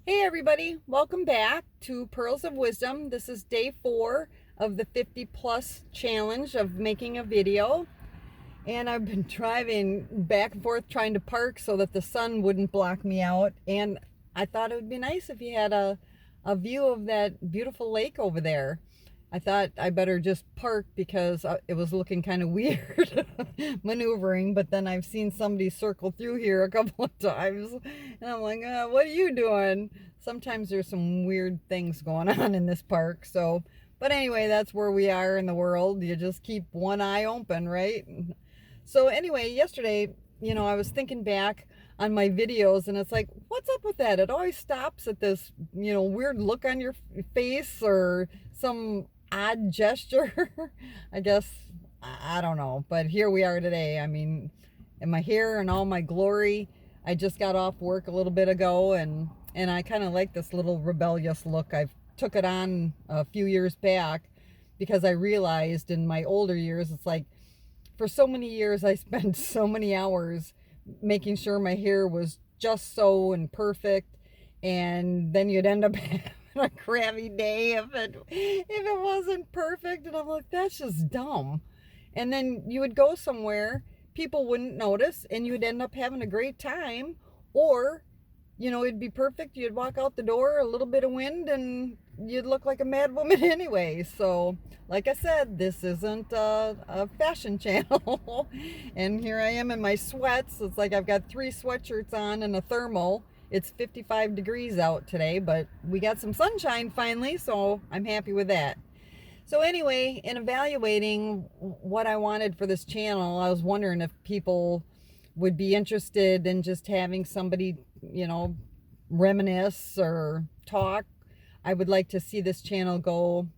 Hey everybody, welcome back to Pearls of Wisdom. This is day 4 of the 50 plus challenge of making a video. And I've been driving back and forth trying to park so that the sun wouldn't block me out. And I thought it would be nice if you had a view of that beautiful lake over there. I thought I better just park because it was looking kind of weird maneuvering, but then I've seen somebody circle through here a couple of times and I'm like, what are you doing? Sometimes there's some weird things going on in this park. So, but anyway, that's where we are in the world. You just keep one eye open, right? So anyway, yesterday, I was thinking back on my videos and it's like, what's up with that? It always stops at this, weird look on your face or some odd gesture. I guess, I don't know, but here we are today. I mean, in my hair and all my glory. I just got off work a little bit ago and I kind of like this little rebellious look. I've took it on a few years back because I realized in my older years, it's like for so many years I spent so many hours making sure my hair was just so and perfect, and then you'd end up having a crabby day if it wasn't perfect, and I'm like, that's just dumb. And then you would go somewhere, people wouldn't notice, and you would end up having a great time, or it'd be perfect. You'd walk out the door, a little bit of wind, and you'd look like a mad woman anyway. So, like I said, this isn't a fashion channel. And here I am in my sweats. It's like I've got 3 sweatshirts on and a thermal. It's 55 degrees out today, but we got some sunshine finally, so I'm happy with that. So anyway, in evaluating what I wanted for this channel, I was wondering if people would be interested in just having somebody, reminisce or talk. I would like to see this channel go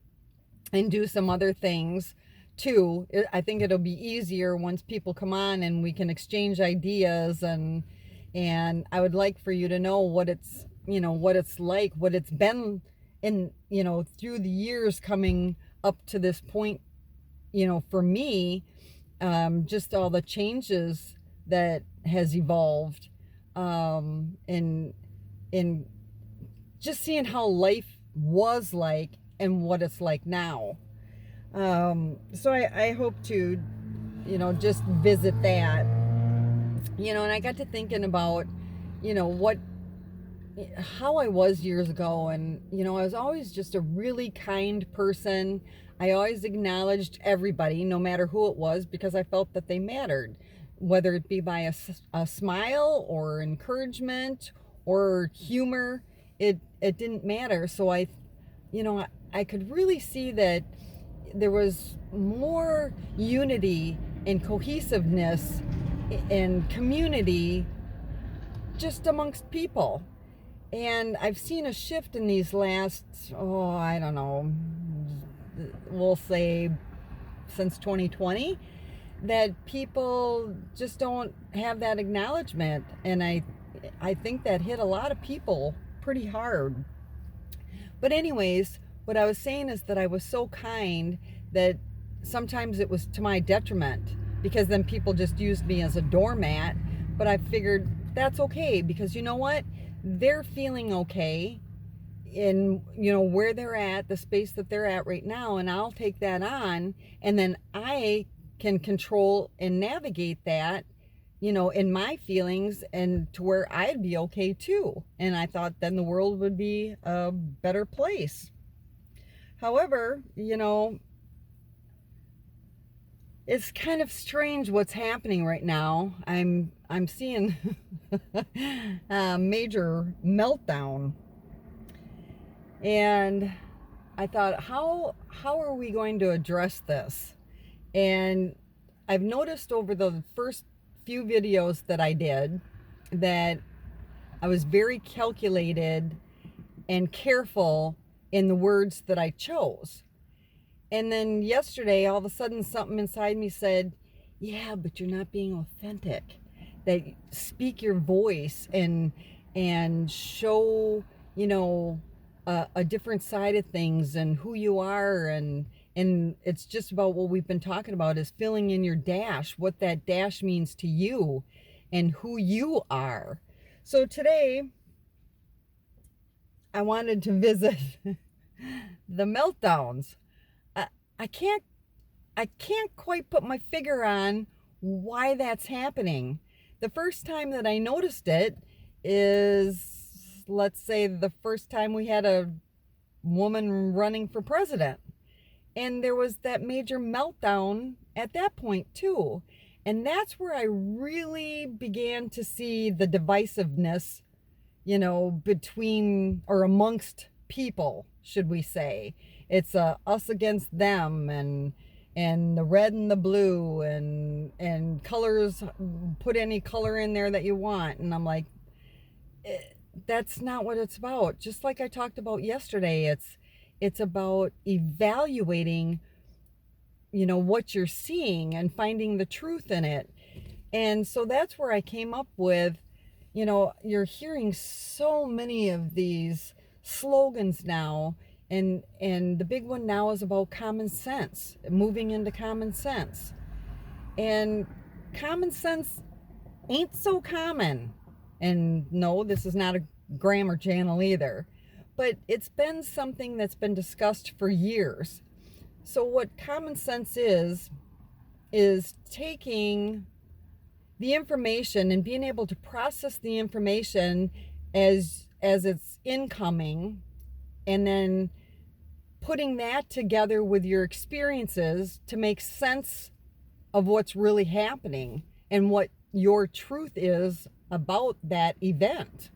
and do some other things too. I think it'll be easier once people come on and we can exchange ideas, and I would like for you to know what it's, what it's like, what it's been in, through the years coming up to this point, for me, just all the changes that has evolved, in just seeing how life was like and what it's like now. So I hope to, just visit that, and I got to thinking about, what, how I was years ago. And, I was always just a really kind person. I always acknowledged everybody, no matter who it was, because I felt that they mattered, whether it be by a smile or encouragement or humor. It didn't matter. So I could really see that there was more unity and cohesiveness and community just amongst people. And I've seen a shift in these last, I don't know, we'll say since 2020, that people just don't have that acknowledgement. And I think that hit a lot of people pretty hard. But anyways, what I was saying is that I was so kind that sometimes it was to my detriment, because then people just used me as a doormat. But I figured that's okay, because you know what? They're feeling okay in, where they're at, the space that they're at right now, and I'll take that on, and then I can control and navigate that, in my feelings, and to where I'd be okay too. And I thought then the world would be a better place. However, it's kind of strange what's happening right now. I'm seeing a major meltdown. And I thought, how are we going to address this? And I've noticed over the first few videos that I did that I was very calculated and careful in the words that I chose. And then yesterday, all of a sudden, something inside me said, yeah, but you're not being authentic. That speak your voice and show, a different side of things and who you are. And it's just about what we've been talking about, is filling in your dash, what that dash means to you and who you are. So today, I wanted to visit the meltdowns. I, I can't I can't quite put my finger on why that's happening. The first time that I noticed it is, let's say, the first time we had a woman running for president. And there was that major meltdown at that point, too. And that's where I really began to see the divisiveness, between or amongst people, should we say. It's us against them, and the red and the blue, and colors, put any color in there that you want. And I'm like, that's not what it's about. Just like I talked about yesterday, it's about evaluating, what you're seeing and finding the truth in it. And so that's where I came up with, you're hearing so many of these slogans now, and the big one now is about common sense, moving into common sense. And common sense ain't so common. And no, this is not a grammar channel either, but it's been something that's been discussed for years. So what common sense is taking the information and being able to process the information as it's incoming, and then putting that together with your experiences to make sense of what's really happening and what your truth is about that event.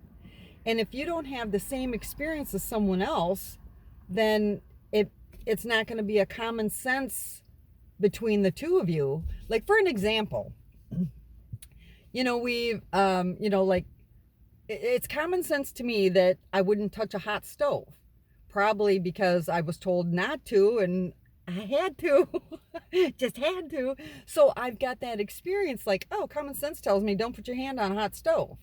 And if you don't have the same experience as someone else, then it's not going to be a common sense between the two of you. Like, for an example, like, it's common sense to me that I wouldn't touch a hot stove, probably because I was told not to, and I had to, just had to. So I've got that experience, like, oh, common sense tells me don't put your hand on a hot stove.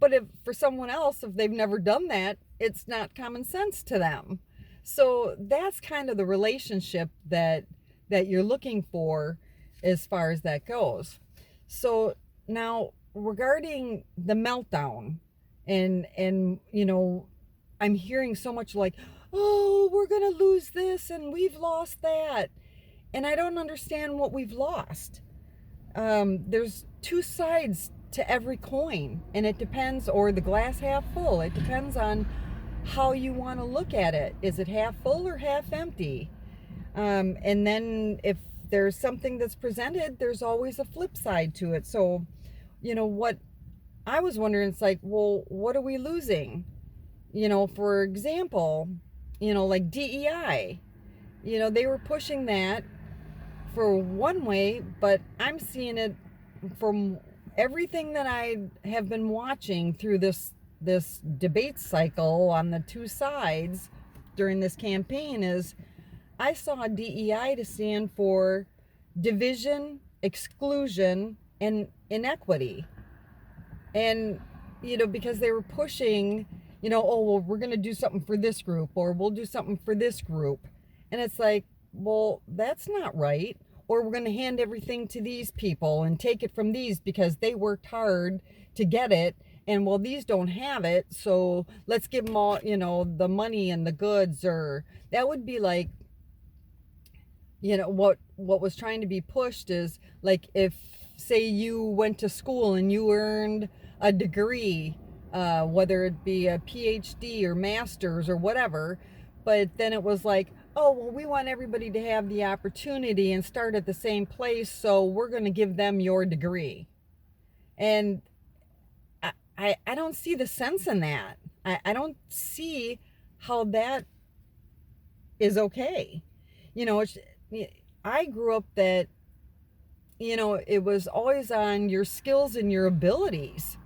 But if for someone else, if they've never done that, it's not common sense to them. So that's kind of the relationship that you're looking for as far as that goes. So now, regarding the meltdown, and I'm hearing so much like, oh, we're gonna lose this and we've lost that, and I don't understand what we've lost. There's two sides to every coin, and it depends, or the glass half full, it depends on how you want to look at it. Is it half full or half empty? And then if there's something that's presented, there's always a flip side to it. So what I was wondering, it's like, well, what are we losing? For example, like DEI, they were pushing that for one way, but I'm seeing it from everything that I have been watching through this debate cycle on the two sides during this campaign, is I saw DEI to stand for division, exclusion, and inequity. And because they were pushing, oh, well, we're going to do something for this group, or we'll do something for this group. And it's like, well, that's not right. Or we're going to hand everything to these people and take it from these because they worked hard to get it. And well, these don't have it, so let's give them all, the money and the goods. Or that would be like, what was trying to be pushed is like, if, say, you went to school and you earned a degree, whether it be a PhD or master's or whatever, but then it was like, oh, well, we want everybody to have the opportunity and start at the same place, so we're going to give them your degree. And I don't see the sense in that. I don't see how that is okay. I grew up that, it was always on your skills and your abilities.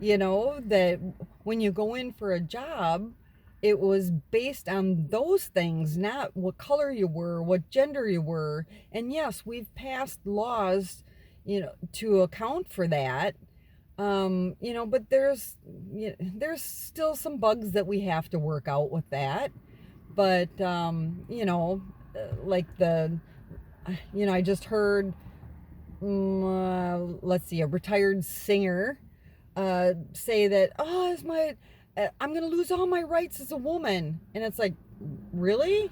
That when you go in for a job, it was based on those things, not what color you were, what gender you were. And yes, we've passed laws, to account for that. But there's still some bugs that we have to work out with that. But, like I just heard, let's see, a retired singer say that, oh, I'm going to lose all my rights as a woman. And it's like, really?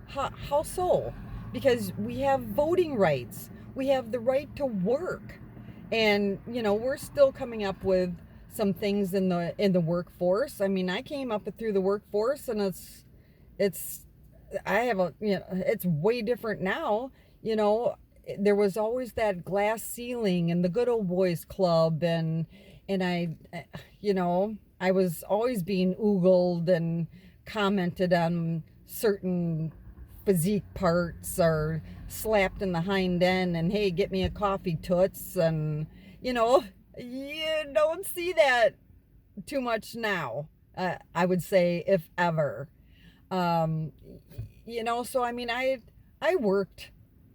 How so? Because we have voting rights. We have the right to work. And, we're still coming up with some things in the workforce. I mean, I came up through the workforce, and it's I have it's way different now. There was always that glass ceiling and the good old boys club, and I was always being oogled and commented on certain physique parts, or slapped in the hind end, and hey, get me a coffee, toots. And you don't see that too much now. I would say, if ever. um, so I mean, I worked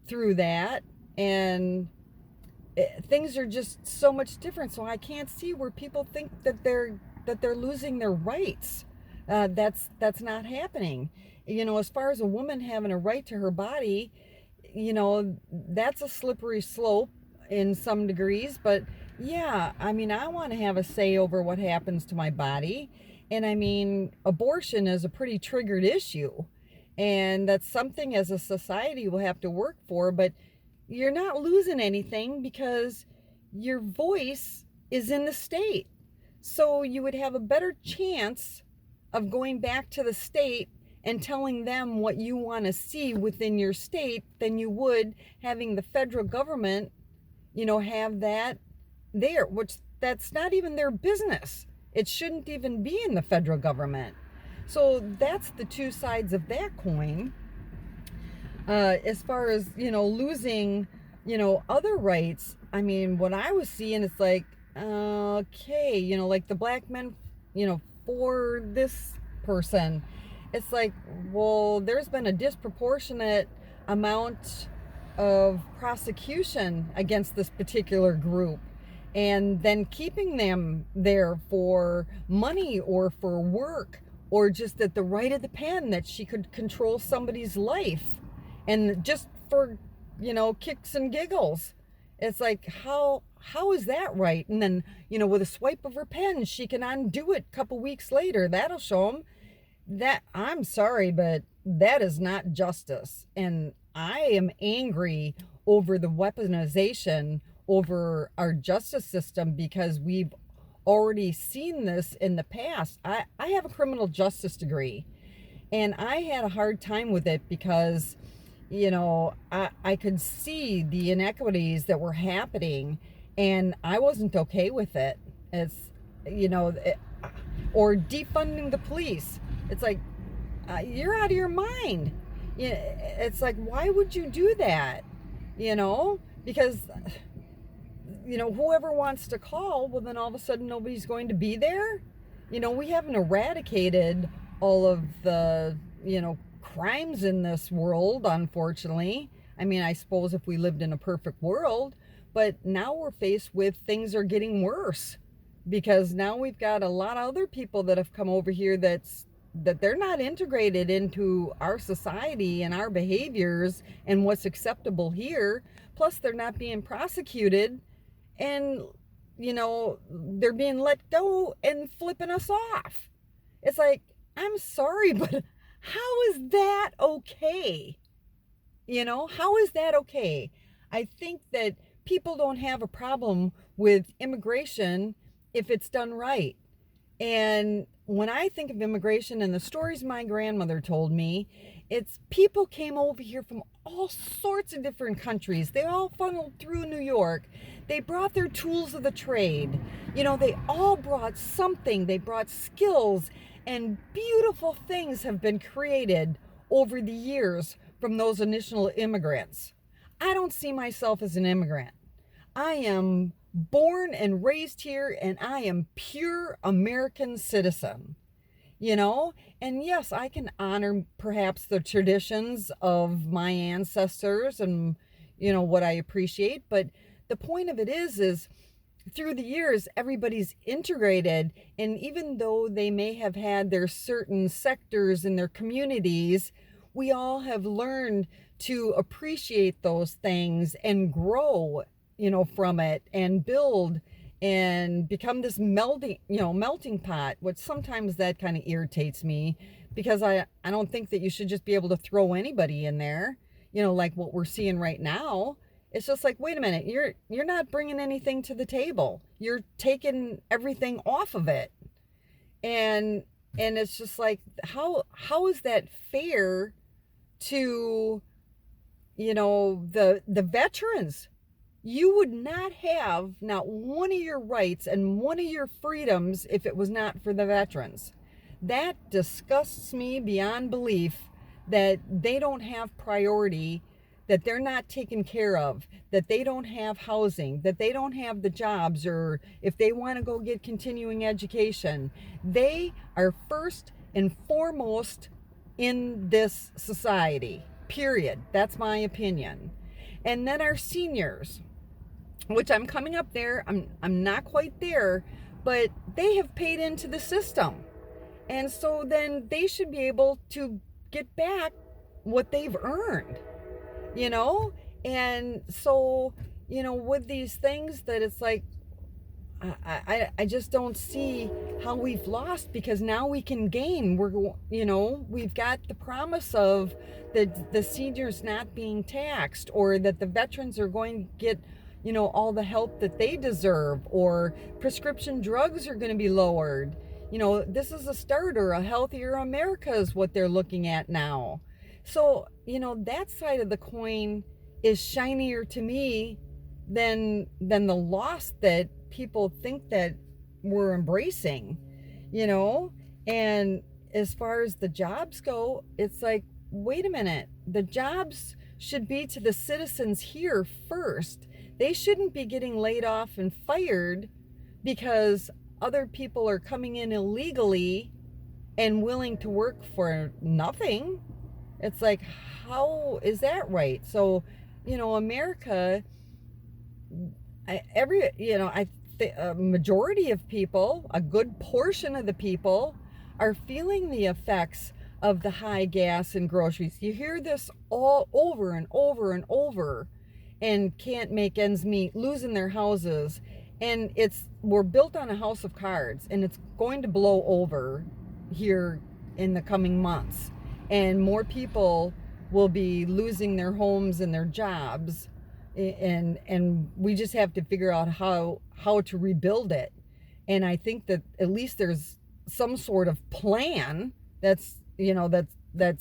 through that, and things are just so much different. So I can't see where people think that they're losing their rights. That's not happening. As far as a woman having a right to her body, that's a slippery slope in some degrees. But yeah, I mean, I want to have a say over what happens to my body. And I mean, abortion is a pretty triggered issue. And that's something as a society we'll have to work for. But you're not losing anything, because your voice is in the state. So you would have a better chance of going back to the state and telling them what you want to see within your state than you would having the federal government, have that there, which that's not even their business. It shouldn't even be in the federal government. So that's the two sides of that coin. As far as, losing, other rights, I mean, what I was seeing, it's like, okay, like the black men, for this person, it's like, well, there's been a disproportionate amount of prosecution against this particular group, and then keeping them there for money or for work, or just at the right of the pen, that she could control somebody's life, and just for, kicks and giggles. It's like, how is that right? And then, with a swipe of her pen, she can undo it a couple weeks later. That'll show them that, I'm sorry, but that is not justice. And I am angry over the weaponization over our justice system, because we've already seen this in the past. I have a criminal justice degree, and I had a hard time with it, because I could see the inequities that were happening, and I wasn't okay with it. It's, or defunding the police. It's like, you're out of your mind. It's like, why would you do that? Because, whoever wants to call, well, then all of a sudden nobody's going to be there. We haven't eradicated all of the, crimes in this world, unfortunately. I mean, I suppose if we lived in a perfect world, but now we're faced with things are getting worse, because now we've got a lot of other people that have come over here that they're not integrated into our society and our behaviors and what's acceptable here. Plus, they're not being prosecuted, and they're being let go and flipping us off. It's like, I'm sorry, but how is that okay? How is that okay? I think that people don't have a problem with immigration if it's done right. And when I think of immigration and the stories my grandmother told me, it's people came over here from all sorts of different countries. They all funneled through New York. They brought their tools of the trade. They all brought something. They brought skills, and beautiful things have been created over the years from those initial immigrants. I don't see myself as an immigrant. I am born and raised here, and I am pure American citizen. And yes, I can honor perhaps the traditions of my ancestors and, what I appreciate. But the point of it is through the years, everybody's integrated. And even though they may have had their certain sectors in their communities, we all have learned to appreciate those things and grow, from it, and build and become this melting pot, which sometimes that kind of irritates me, because I don't think that you should just be able to throw anybody in there, like what we're seeing right now. It's just like, wait a minute, you're not bringing anything to the table. You're taking everything off of it. And it's just like, how is that fair to, the veterans? You would not have not one of your rights and one of your freedoms if it was not for the veterans. That disgusts me beyond belief, that they don't have priority, that they're not taken care of, that they don't have housing, that they don't have the jobs, or if they want to go get continuing education. They are first and foremost in this society, period. That's my opinion. And then our seniors, which I'm coming up there. I'm not quite there, but they have paid into the system. And so then they should be able to get back what they've earned, And so, with these things that it's like, I just don't see how we've lost, because now we can gain. We've got the promise of the seniors not being taxed, or that the veterans are going to get, all the help that they deserve, or prescription drugs are going to be lowered. This is a starter. A healthier America is what they're looking at now. So, that side of the coin is shinier to me than the loss that people think that we're embracing, And as far as the jobs go, it's like, wait a minute, the jobs should be to the citizens here first. They shouldn't be getting laid off and fired because other people are coming in illegally and willing to work for nothing. It's like, how is that right? So, America, a majority of people, a good portion of the people, are feeling the effects of the high gas and groceries. You hear this all over and over and over, and can't make ends meet, losing their houses. And we're built on a house of cards, and it's going to blow over here in the coming months. And more people will be losing their homes and their jobs. And we just have to figure out how to rebuild it. And I think that at least there's some sort of plan that's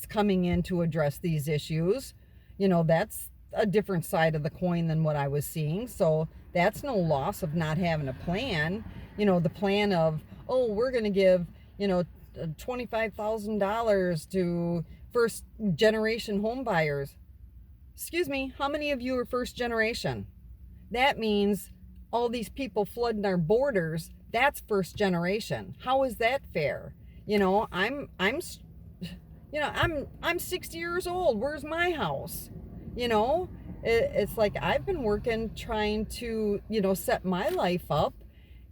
coming in to address these issues. That's a different side of the coin than what I was seeing. So that's no loss of not having a plan. The plan of, we're going to give, $25,000 to first generation home buyers. Excuse me, how many of you are first generation? That means all these people flooding our borders, that's first generation. How is that fair? I'm 60 years old. Where's my house? It's like, I've been working, trying to, set my life up.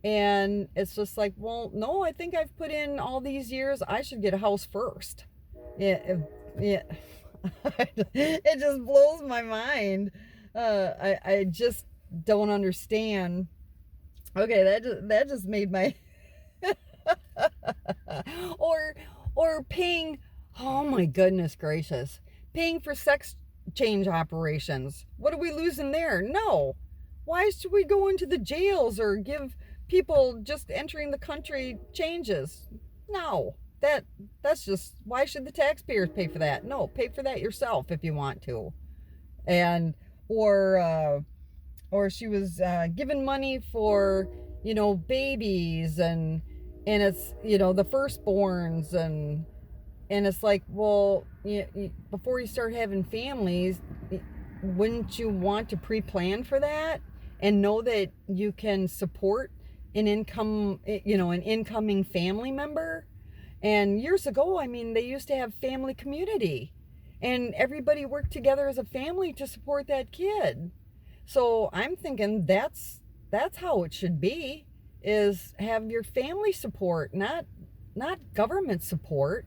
And it's just like, well, no, I think I've put in all these years. I should get a house first. Yeah. It just blows my mind. I just don't understand. Okay, that just made my or paying, oh my goodness gracious, paying for sex change operations. What are we losing there? No. Why should we go into the jails or give people just entering the country changes? No. That's just, why should the taxpayers pay for that? No, pay for that yourself if you want to. And or she was given money for babies, and it's the firstborns, and it's like, well, before you start having families, wouldn't you want to pre-plan for that and know that you can support an incoming family member? And years ago, they used to have family community, and everybody worked together as a family to support that kid. So I'm thinking that's how it should be, is have your family support, not government support,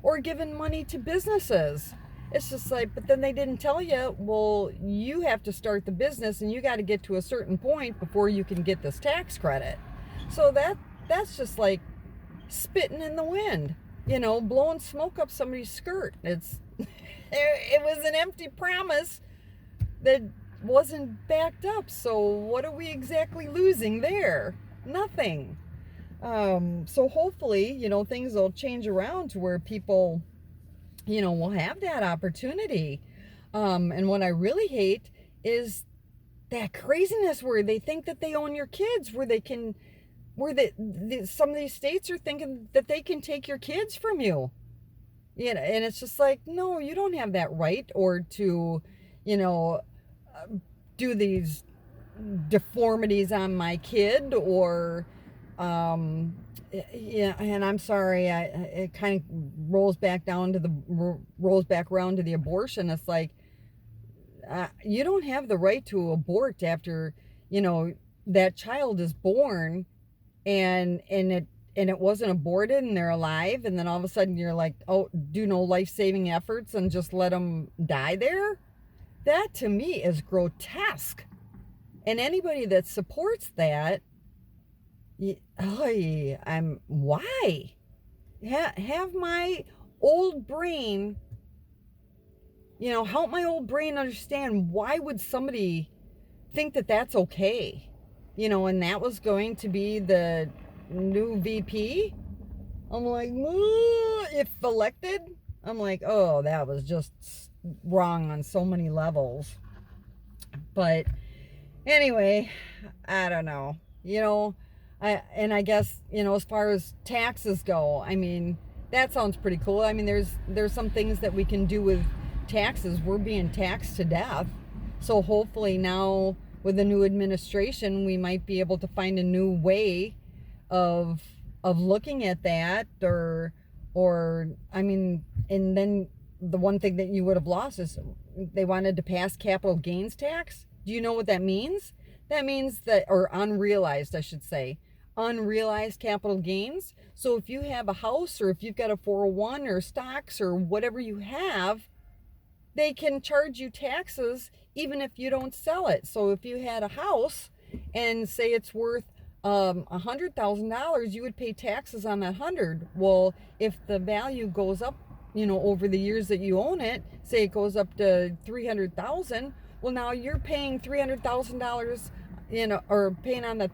or giving money to businesses. It's just like, but then they didn't tell you, well, you have to start the business and you got to get to a certain point before you can get this tax credit. So that's just like spitting in the wind, blowing smoke up somebody's skirt. It was an empty promise that wasn't backed up. So what are we exactly losing there? Nothing. So hopefully, things will change around to where people, will have that opportunity. And what I really hate is that craziness where they think that they own your kids, where they can, some of these states are thinking that they can take your kids from you. And it's just like, no, you don't have that right, or to, you know, do these deformities on my kid, or yeah. And I'm sorry, it kind of rolls back around to the abortion. It's like, you don't have the right to abort after that child is born, and it wasn't aborted and they're alive, and then all of a sudden you're like, oh, do no life-saving efforts and just let them die there. That to me is grotesque. And anybody that supports that, why? Have my old brain, help my old brain understand, why would somebody think that that's okay? And that was going to be the new VP. I'm like, if elected, I'm like, oh, that was just wrong on so many levels. But anyway, I don't know. I guess, as far as taxes go, I mean, that sounds pretty cool. I mean, there's some things that we can do with taxes. We're being taxed to death. So hopefully now with the new administration, we might be able to find a new way of looking at that, or I mean, and then the one thing that you would have lost is they wanted to pass capital gains tax. Do you know what that means? That means that, or unrealized, I should say, unrealized capital gains. So if you have a house, or if you've got a 401 or stocks or whatever you have, they can charge you taxes even if you don't sell it. So if you had a house and say it's worth $100,000, you would pay taxes on that 100. Well, if the value goes up, over the years that you own it, say it goes up to 300,000, well, now you're paying $300,000, or paying on that